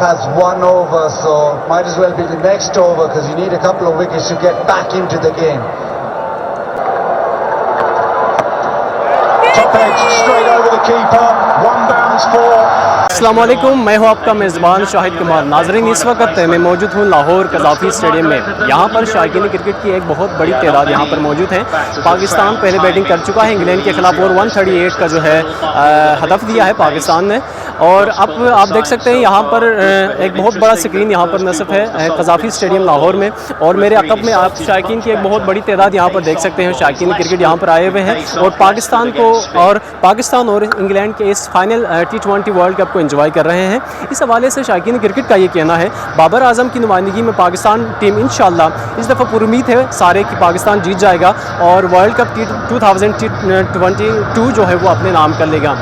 has one over, so might as well be the next over because you need a couple of wickets to get back into the game. Top edge, straight over the keeper, one bounce for. अस्सलाम वालेकुम, मैं हूं आपका मेज़बान शाहिद कुमार। नाज़रीन, इस वक्त मैं मौजूद हूं लाहौर कज़ाफ़ी स्टेडियम में। यहां पर शायकीन क्रिकेट की एक बहुत बड़ी तादाद यहां पर मौजूद है। पाकिस्तान पहले बैटिंग कर चुका है इंग्लैंड के ख़िलाफ़ और 138 का जो है हदफ दिया है पाकिस्तान ने। और अब आप देख सकते हैं यहाँ पर एक बहुत बड़ा स्क्रीन यहाँ पर नस्ब है कज़ाफ़ी स्टेडियम लाहौर में। और मेरे अक़ब में आप शायकीन की एक बहुत बड़ी तादाद यहाँ पर देख सकते हैं। शायकीन क्रिकेट यहाँ पर आए हुए हैं और पाकिस्तान और इंग्लैंड के इस फाइनल T20 वर्ल्ड कप को एंजॉय कर रहे हैं। इस हवाले से शायकीन क्रिकेट का ये कहना है, बाबर आजम की नुमाइंदगी में पाकिस्तान टीम इंशाल्लाह इस दफ़ा पुरुमीद है सारे कि पाकिस्तान जीत जाएगा और वर्ल्ड कप 2022 जो है वो अपने नाम कर लेगा।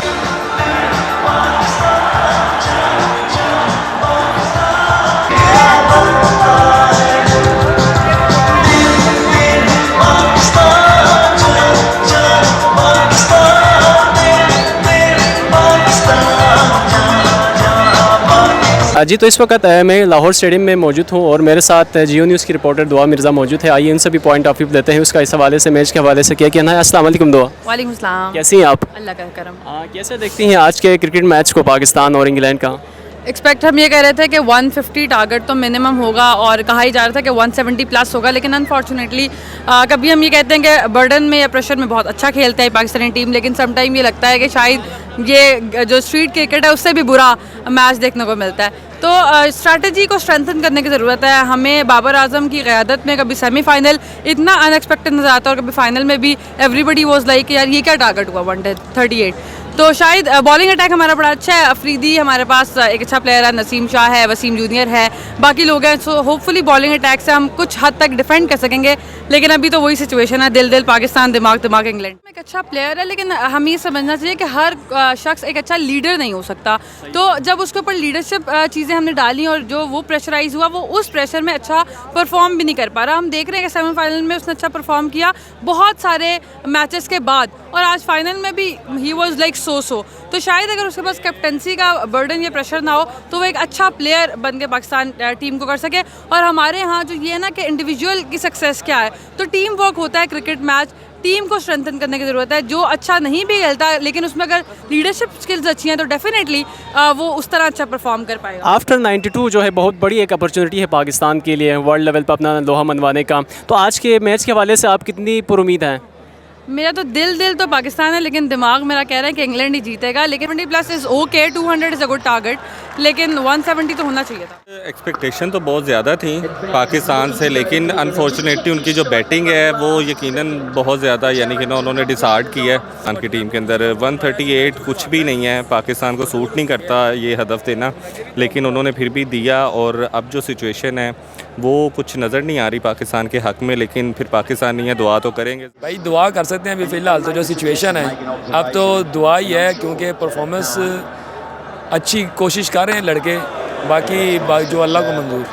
जी, तो इस वक्त मैं लाहौर स्टेडियम में मौजूद हूँ और मेरे साथ जियो न्यूज़ की रिपोर्टर दुआ मिर्ज़ा मौजूद है। आइए इनसे भी पॉइंट ऑफ व्यू देते हैं उसका, इस हवाले से मैच के हवाले से क्या कहना है। अस्सलाम वालेकुम दुआ। वालेकुम सलाम। कैसी हैं आप? अल्लाह का करम। कैसे देखती हैं आज के क्रिकेट मैच को पाकिस्तान और इंग्लैंड का? एक्सपेक्ट हम ये कह रहे थे कि 150 टारगेट तो मिनिमम होगा और कहा ही जा रहा था कि 170 प्लस होगा, लेकिन अनफॉर्चुनेटली कभी हम ये कहते हैं कि बर्डन में या प्रेशर में बहुत अच्छा खेलता है पाकिस्तानी टीम, लेकिन सम टाइम ये लगता है कि शायद ये जो स्ट्रीट क्रिकेट है उससे भी बुरा मैच देखने को मिलता है। तो स्ट्रैटेजी को स्ट्रेंथन करने की ज़रूरत है हमें। बाबर आजम की क़यादत में कभी सेमीफाइनल इतना अनएक्सपेक्टेड नज़र आता है और कभी फाइनल में भी एवरीबडी वाज लाइक यार ये क्या टारगेट हुआ 138। तो शायद बॉलिंग अटैक हमारा बड़ा अच्छा है। अफरीदी हमारे पास एक अच्छा प्लेयर है, नसीम शाह है, वसीम जूनियर है, बाकी लोग हैं। सो होपफुली बॉलिंग अटैक से हम कुछ हद तक डिफेंड कर सकेंगे, लेकिन अभी तो वही सिचुएशन है, दिल पाकिस्तान, दिमाग इंग्लैंड। एक अच्छा प्लेयर है, लेकिन हमें ये समझना चाहिए कि हर शख्स एक अच्छा लीडर नहीं हो सकता। तो जब उसके ऊपर लीडरशिप चीज़ें हमने डाली और जो वो प्रेशराइज हुआ, वो उस प्रेशर में अच्छा परफॉर्म भी नहीं कर पा रहा। हम देख रहे हैं कि सेमीफाइनल में उसने अच्छा परफॉर्म किया बहुत सारे मैचेस के बाद, और आज फाइनल में भी ही वॉज लाइक सो। तो शायद अगर उसके पास कैप्टनसी का बर्डन या प्रेशर ना हो तो वो एक अच्छा प्लेयर बन के पाकिस्तान टीम को कर सके। और हमारे यहाँ जो ये है ना कि इंडिविजुअल की सक्सेस क्या है, तो टीम वर्क होता है क्रिकेट मैच। टीम को स्ट्रेंथन करने की ज़रूरत है। जो अच्छा नहीं भी खेलता लेकिन उसमें अगर लीडरशिप स्किल्स अच्छी हैं तो डेफिनेटली वो उस तरह अच्छा परफॉर्म कर पाएगा। आफ्टर 92 जो है बहुत बड़ी एक अपॉर्चुनिटी है पाकिस्तान के लिए वर्ल्ड लेवल पर अपना लोहा मनवाने का। तो आज के मैच के हवाले से आप कितनी पुरुमीद हैं? मेरा तो दिल तो पाकिस्तान है, लेकिन दिमाग मेरा कह रहा है कि इंग्लैंड ही जीतेगा। लेकिन 20 plus is okay, 200 is a good target, लेकिन 170 तो होना चाहिए था। एक्सपेक्टेशन तो बहुत ज़्यादा थी पाकिस्तान से, लेकिन अनफॉर्चुनेटली उनकी जो बैटिंग है वो यकीनन बहुत ज़्यादा, यानी कि ना उन्होंने डिसार्ड किया है पाकिस्तान की टीम के अंदर। 138 कुछ भी नहीं है, पाकिस्तान को सूट नहीं करता ये हदफ देना, लेकिन उन्होंने फिर भी दिया। और अब जो सिचुएशन है वो कुछ नज़र नहीं आ रही पाकिस्तान के हक़ में, लेकिन फिर पाकिस्तान नहीं है, दुआ तो करेंगे भाई। दुआ कर सकते हैं अभी फ़िलहाल तो जो सिचुएशन है, अब तो दुआ ही है, क्योंकि परफॉर्मेंस अच्छी कोशिश कर रहे हैं लड़के, बाकी जो अल्लाह को मंजूर।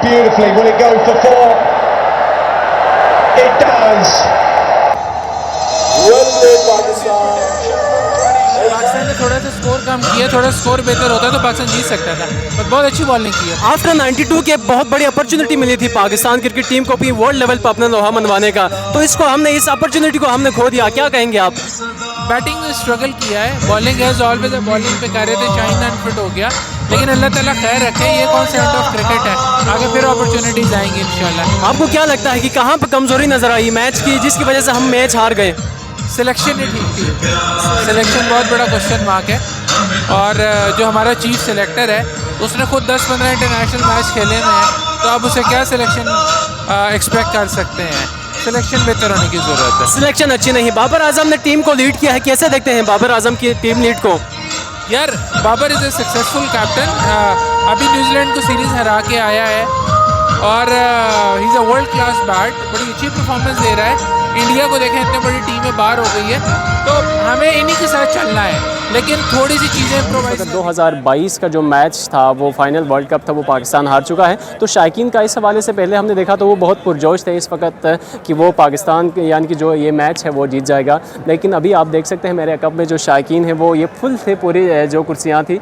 Beautifully, will it go for 4? It does. Pakistan ने थोड़ा सा स्कोर कम किया, थोड़ा स्कोर बेहतर होता तो पाकिस्तान जीत सकता था, पर बहुत अच्छी बॉलिंग की है। आफ्टर 92 के बहुत बड़ी अपॉर्चुनिटी मिली थी पाकिस्तान क्रिकेट टीम को अपनी वर्ल्ड लेवल पर अपना लोहा मनवाने का, तो इस अपॉर्चुनिटी को हमने खो दिया। क्या कहेंगे आप? बैटिंग में स्ट्रगल किया है, बॉलिंग एज ऑलवेज बॉलिंग पे कह रहे थे शाइन अनफिट हो गया, लेकिन अल्लाह ताला खैर रखे। ये कौन सा एंड ऑफ क्रिकेट है, आगे फिर अपॉर्चुनिटीज आएंगी इंशाल्लाह। आपको क्या लगता है कि कहाँ पर कमजोरी नजर आई मैच की जिसकी वजह से हम मैच हार गए? सिलेक्शन ही ठीक थी, सिलेक्शन बहुत बड़ा क्वेश्चन मार्क है। और जो हमारा चीफ सेलेक्टर है उसने खुद 10-15 इंटरनेशनल मैच खेले हुए हैं, तो आप उसे क्या सिलेक्शन एक्सपेक्ट कर सकते हैं? सिलेक्शन बेहतर होने की ज़रूरत है। सिलेक्शन अच्छी नहीं। बाबर आजम ने टीम को लीड किया है, कैसे देखते हैं बाबर आजम की टीम लीड को? यार Babar is a successful captain, अभी न्यूजीलैंड को सीरीज़ हरा के आया है और he is a world class bat, बड़ी अच्छी परफॉर्मेंस दे रहा है। इंडिया को देखें इतनी बड़ी टीम में बाहर हो गई है, तो हमें इन्हीं के साथ चलना है, लेकिन थोड़ी सी चीज़ें इम्प्रोवाइज 2022 का जो मैच था, वो फाइनल वर्ल्ड कप था, वो पाकिस्तान हार चुका है। तो शायकीन का इस हवाले से पहले हमने देखा तो वो बहुत पुरजोश थे इस वक्त कि वो पाकिस्तान यानी कि जो ये मैच है वो जीत जाएगा, लेकिन अभी आप देख सकते हैं मेरे अकब में जो शायकीन है वो ये फुल थे, पूरी जो कुर्सियाँ थी,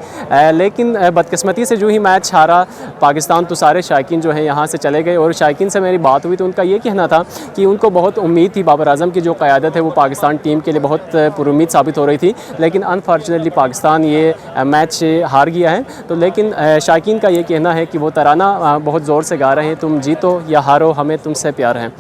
लेकिन बदकिस्मती से जो ही मैच हारा पाकिस्तान तो सारे शायकीन जो है यहाँ से चले गए। और शायकीन से मेरी बात हुई तो उनका ये कहना था कि उनको बहुत उम्मीद थी, बाबर आजम की जो क़यादत है वो पाकिस्तान टीम के लिए बहुत पुरुम्मीद साबित हो रही थी, लेकिन अनफॉर्चुनेटली पाकिस्तान ये मैच हार गया है। तो लेकिन शायकीन का ये कहना है कि वो तराना बहुत ज़ोर से गा रहे हैं, तुम जीतो या हारो हमें तुमसे प्यार है।